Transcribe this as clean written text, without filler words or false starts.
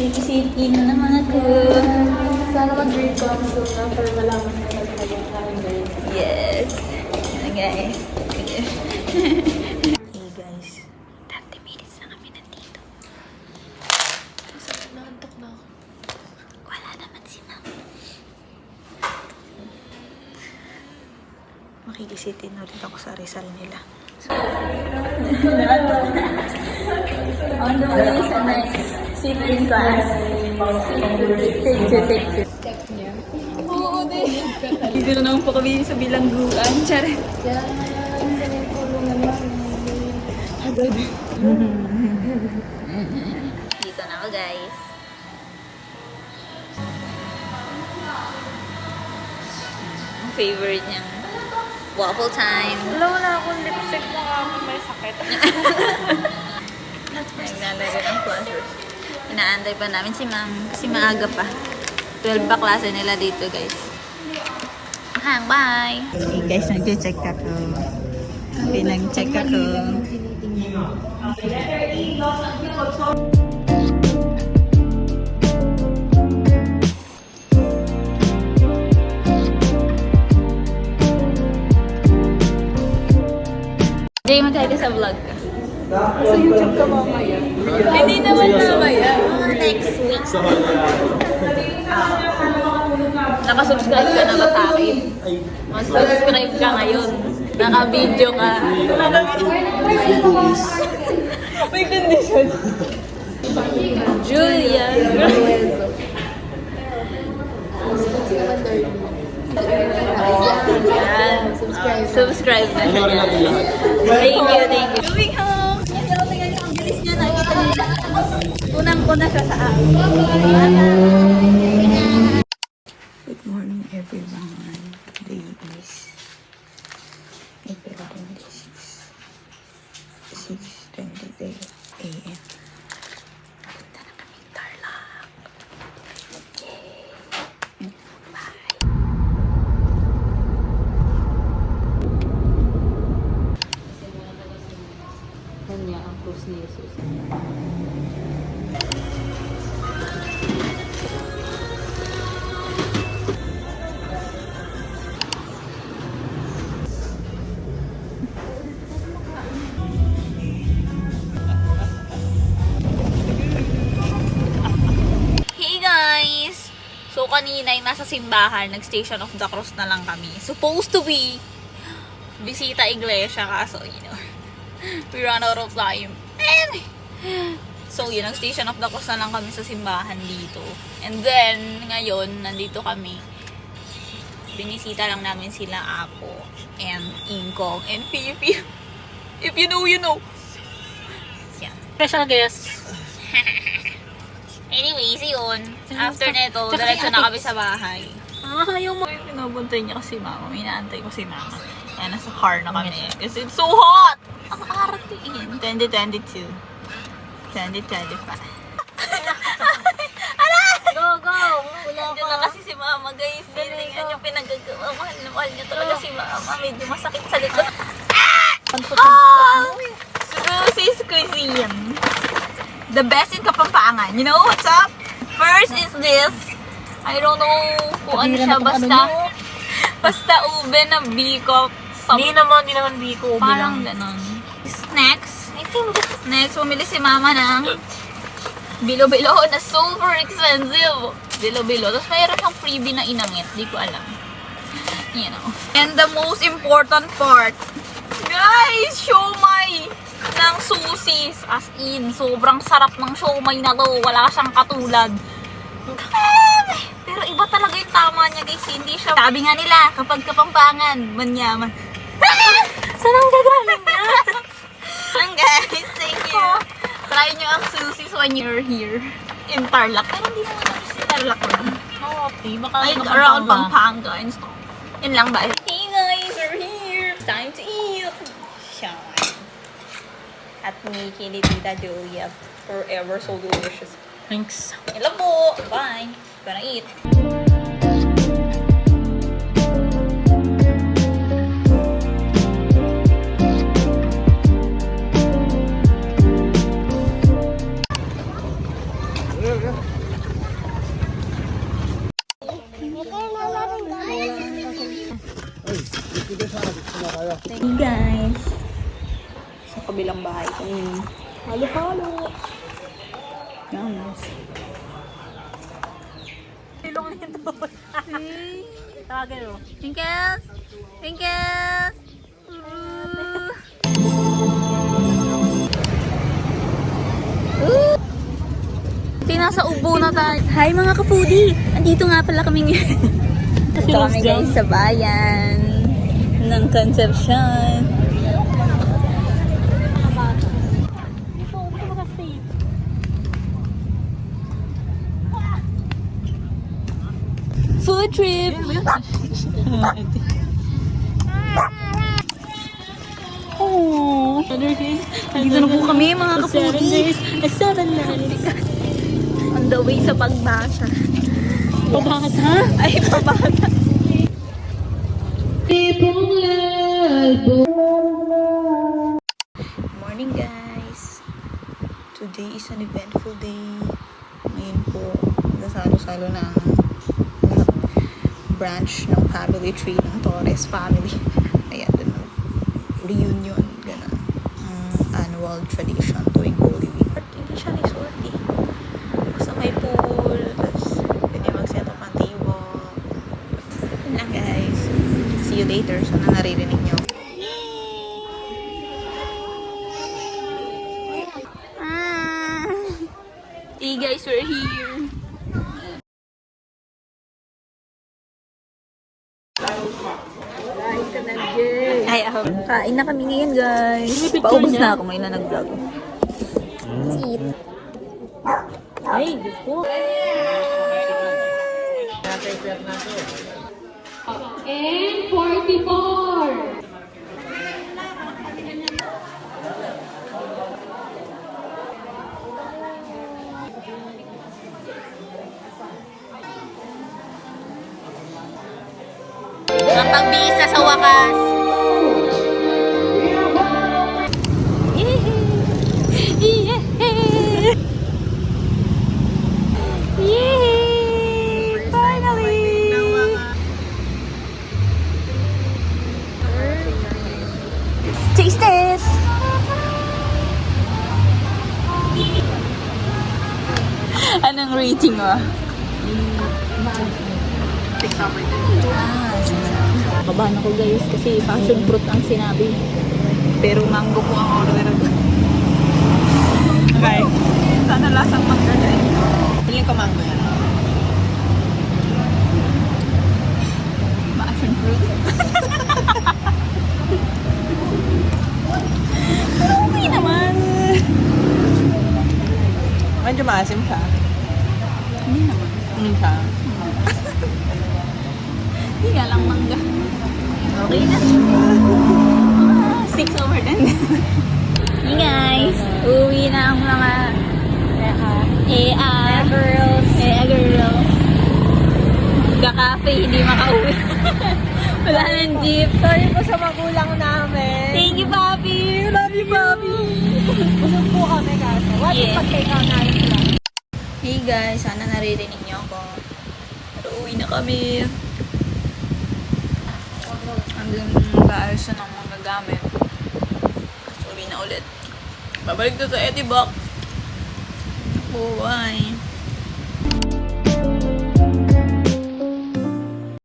Makikisiti na naman ako. Sana mag-dream come soon na para malaman na talaga namin guys. Yes. Yan guys. Hey guys. 30 minutes na kami nandito. Saan naantok na ako? Wala naman si ma'am. Makikisitin ulit ako sa Rizal nila. On the way sa next sitting class. Take two. Step niya. Oo, din. Dito na naman po kami sa bilangguan. Charet. Kaya ngayon, sa may pulong naman. Agad. Dito na ako guys. Ang favorite niyang waffle time. Wala akong lipstick mo nga may sakit. Naglalagay ng classes. Inaantay pa namin si ma'am kasi maaga pa. 12 ba klase nila dito guys. Bye! Okay guys, nag-check ako. Pinag-check ako. Jay, mag-hi ka sa vlog ka. Sa YouTube ka mamaya. Hindi naman mamaya. Next week. Nakasubscribe ka na ba sa akin? Mag-subscribe ka ngayon. Naka-video ka. May condition. Julia. Yan. Subscribe na siya. Thank you. Moving home. Pero tingnan niyo, ang bilis niya. Nakita niyo. Unang-una siya sa akin. Good morning everyone. Today is April 26, 6:20 a.m. Punta na kami Tarlac. Yay! Bye! Kanya ang krus ni Jesus. So, kanina yung nasa simbahan, nag-Station of the Cross na lang kami. Supposed to be bisita iglesia, kaso, we run out of time. So, yun, nag-Station of the Cross na lang kami sa simbahan dito. And then, ngayon, nandito kami. Binisita lang namin sila Apo, and Ingkong, and Fifi. If you know, you know. Yan. Special guest. Anyways, yun. After neto, diretso na kami sa bahay. Yung mga pinubuntay niya kasi mama. May inaantay ko si mama. Kaya nasa car na kami. Kasi it's so hot! Ang aratiin. 2022. 2025. Go! Wala Nandiyan na kasi si mama, guys. Tingnan yung pinagagawa. Mahal na mahal niya talaga si mama. Medyo masakit sa likod. Susie's Cuisine. The best in Kapampangan. You know what's up? First is this. I don't know kung ano siya. Basta ube na biko. Hindi naman biko. Parang ganon. Snacks. I think next, bumili si mama ng bilo-bilo na super expensive. Bilo-bilo. Tapos mayroon siyang freebie na inangit. Di ko alam. You know. And the most important part. Guys, siomay ng Susie's. As in, sobrang sarap ng siomay na to. Wala siyang katulad. Pero iba talaga yung tama niya, guys. Hindi siya, sabi nga nila, kapag Kapampangan, manyaman. Saan ang gagaling niya? Ang guys, thank you. Try nyo ang Susie's when you're here in Tarlac. Pero hindi naman ako sa Tarlac lang. Okay, baka Like around Pampanga and stuff. Yun lang ba? Hey guys, we're here. Time to eat. Shine. At ni kini Tita Julia. Forever so delicious. Thanks. Hello po. Bye. Gonna eat. Halo-halo. Nice. Silong nito. Tawagan mo. Twinkles! Twinkles! Nasa ubo na tayo. Hi mga ka-foodie! Andito nga pala kami ngayon. Dito kami guys sa bayan ng Concepcion. Food trip! Oh, dito na po kami mga ka-foodie. 7 days. On the way sa pagbasa. Pabasa? Ay, pabasa. Morning guys. Today is an eventful day. Ngayon po, nasalo-salo na ang lahat branch ng family tree ng Torres family. Ayan, dun, reunion, gano'n. Annual tradition tuwing Holy Week. But hindi siya resort eh. Basta may pool, tapos pwede mag-set up ang table. Yun lang guys. See you later. Sana naririnig nyo. Hey guys, we're here. Ay, ako. Kain na kami ngayon, guys. Paubos na ako ngayon na nag-vlog. Eat. Ay, gusto. And 44. Ang pagbisa sa wakas. Yay! Finally! Taste this! Anong rating mo? Kabahan ako guys kasi passion fruit ang sinabi. Pero mango po ang order. Okay. Sana lasang mangga guys. Tingin ko mango yan. Passion fruit. Pero okay naman. Medyo maasim siya. Hindi naman. Ano siya? Hindi nga lang mangga. Okay na. 6/10. Hey guys, uwi na ang mga girls. Kakafe, hindi makauwi. Wala nang jeep. Sorry po sa magulang namin. Thank you, Papi. Love you, Papi. Busog po kami kaso. What if Yeah. pag-take out namin sila? Hey guys, sana naririnig niyo ako. Pero uwi na kami. Hanggang mag-aayos na ng mga gamit. So, uwi na ulit. Babalik na sa Etibox. Oh, bye.